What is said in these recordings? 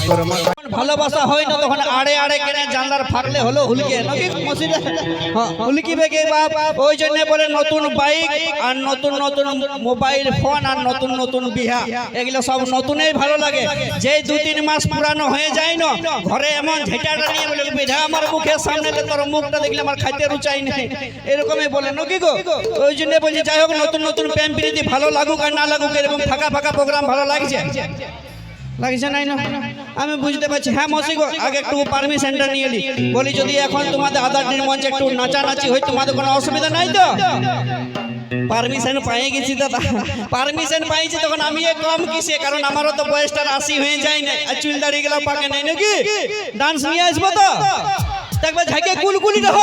তোর মাথা ভালোবাসা হয় না তখন আড়ে আড়ে কেনে জানলার ফাঁকলে হলো হুলকে নাকি মসজিদে হুলকি বেগে বাপ ওই জন্য বলে নতুন বাইক আর নতুন নতুন মোবাইল ফোন আর নতুন নতুন বিহা এগুলো সব নতুনই ভালো লাগে যে 2-3 মাস পুরানো হয়ে যায় না ঘরে এমন ঝেঁটাটা নিয়ে বলে বিধা আমার মুখের সামনে তোর মুখটা দেখলে আমার খাইতে রুচাই নেই এরকমই বলে নাকি গো ওই জন্য বলছি যাই হোক নতুন নতুন প্রেম প্রীতি ভালো লাগুক আর না লাগুক এরকম ফাঁকা ফাঁকা প্রোগ্রাম ভালো লাগছে লাগছে নাই না আমি বুঝতে পারছি হ্যাঁ মসি গো আগে একটু পারমিশনটা নিয়ে নি বলি যদি এখন তোমাদের আদারটির মঞ্চে একটু নাচানাচি হয় তোমাদের কোনো অসুবিধা নাই তো পারমিশন পাই গেছি দাদা পারমিশন পাইছি তখন আমি কম কিসে কারণ আমারও তো বয়সটা 80 হয়ে যায় না আর চুল দাড়ি গেলাও পাকে নাই নাকি ডান্স নিয়ে আসবো তো দেখবে ঝাঁকে কুলকুলি রহ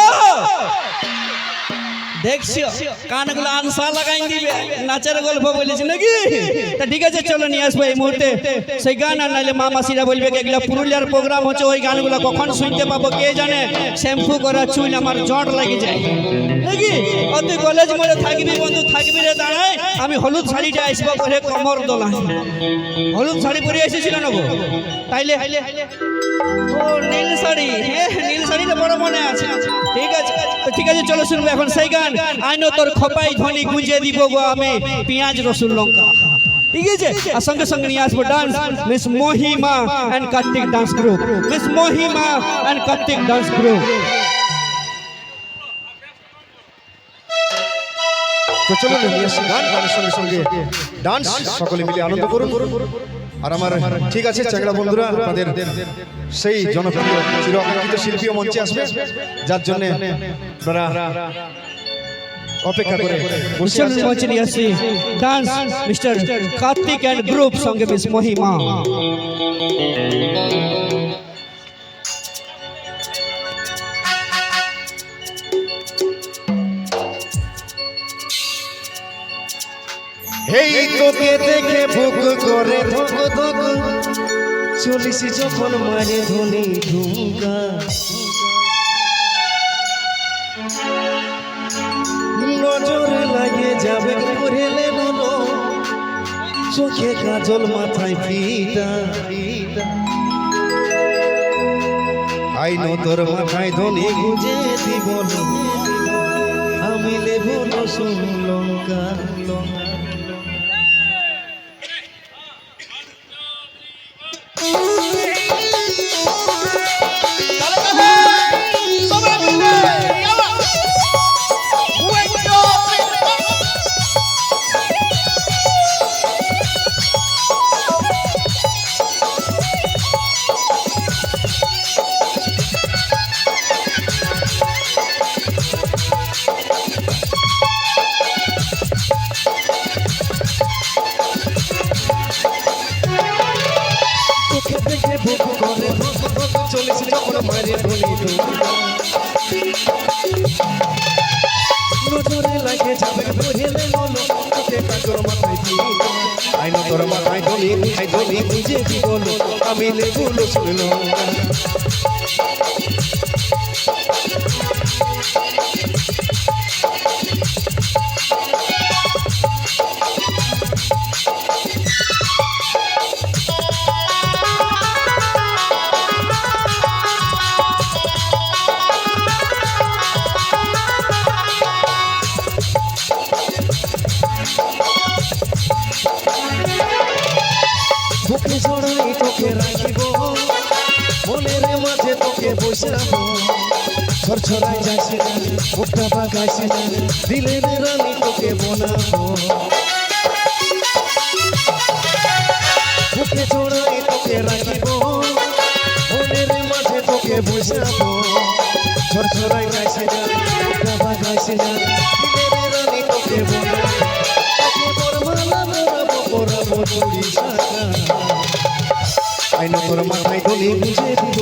দেখছো কানগুলো আনসা লাগাই দিবে নাচের গল্প বলেছি নাকি তা ঠিক আছে চলো নিয়ে আসবো এই মুহূর্তে সেই গান আর নাইলে মা মাসিরা বলবে এগুলো পুরুলিয়ার প্রোগ্রাম হচ্ছে ওই গানগুলো কখন শুনতে পাবো কে জানে শ্যাম্পু করা চুল আমার জট লাগে যায় নাকি তুই কলেজ মোড়ে থাকবি বন্ধু থাকবি রে দাঁড়ায় আমি হলুদ শাড়িটা আসবো পরে কমর দোলা হলুদ শাড়ি পরে এসেছিল না গো তাইলে ও নীল শাড়ি হ্যাঁ নীল শাড়িটা বড় মনে আছে ঠিক আছে চলো শুনবো এখন সেই গান আইনো তোর খোপাই ধ্বনি গুঁজে দিব গো আমি পেঁয়াজ রসুন লঙ্কা ঠিক আছে আর সঙ্গে সঙ্গে নিয়ে আসবো dance miss Mahima and Kartik dance group miss Mahima and Kartik dance group তো চলো নিয়ে আসি গান গানের সঙ্গে সঙ্গে ডান্স সকলে মিলে আনন্দ করুন আর আমার ঠিক আছে চ্যাংড়া বন্ধুরা আপনাদের সেই জনপ্রিয় চির আকাঙ্ক্ষিত শিল্পীও মঞ্চে আসবে যার জন্য আপনারা অপেক্ষা করে বসে আছেন মঞ্চে নিয়ে আসি dance mister Kartik and group সঙ্গে মিস মহিমা এই তোকে দেখে বুক করে ধক ধক চলিস যখন মারে ধনি ঢুমকা নজরে লাগে যাবে পড়েলে বলো চোখে কাজল মাথায় ফিটা আইনো তোর মাথায় ধনি গুজে দিব আমি লেবু রসুন লঙ্কা চলিস যখন মারে ধনি নজরে লাগে যাবে পড়েলে বলো তোকে কাজল মাথায় দিই আইনো তোর মাথায় ধনি বুঝে দি বলো আমি লেবু রসুন বুকে জড়াই তোকে রাখিব মনের মাঝে তোকে বসাবো ছড়ছড়াই যাইছে না মুখটা বাগাইছে না দিলের রানী তোকে বানাবো বুকে জড়াই তোকে রাখিব মনের মাঝে তোকে বসাবো ছড়ছড়াই যাইছে না মুখটা বাগাইছে না দিলের রানী তোকে বানাবো পরাবো চুরি সাকা আইনো তোর মাথায় ধনি বুঝে দিব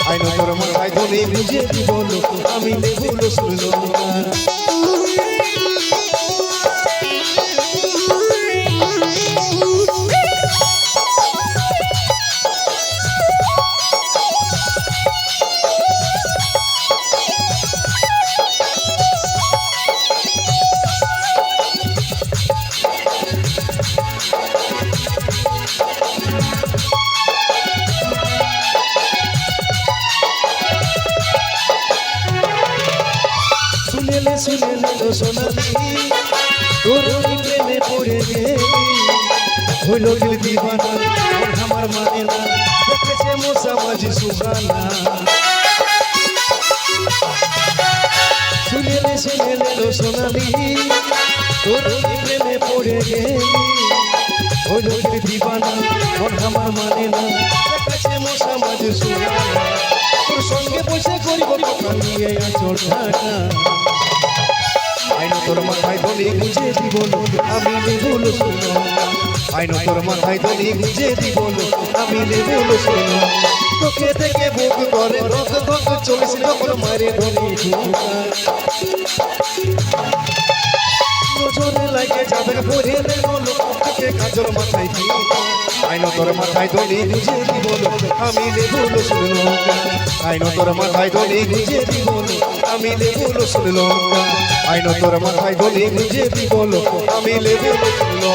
আইনো তোর মাথায় ধনি বুঝে দিব আমি লেবু রসুন এলো সোনালি তোর ওই প্রেমে পড়ে গেলি হইল দিল দিবানা মন আমার মানে না দেখেছে মশা মাঝি সুগানা শুনে এলো সোনালি তোর ওই প্রেমে পড়ে গেলি হইল দিল দিবানা মন আমার মানে না দেখেছে মশা মাঝি সুগানা তোর সঙ্গে বসে করিব কথা নিয়ে আচল ঢাকা আইনো তোর মাথায় দলি গুজে দিব আমি নেবুল শোনো আইনো তোর মাথায় দলি গুজে দিব আমি নেবুল শোনো তোকে থেকে বুক করে রক রক চলিস যখন মারে দলি নজরে লাগে যাবে ভরে বলো তোকে কাজল মাথায় দিব আইনো তোর মাথায় দলি গুজে দিব আমি নেবুল শোনো আইনো তোর মাথায় দলি গুজে দিব আমি নেবুল শোনো আইনো তোর মাথায় দলি গুজে দিব আমি নেবুল শোনো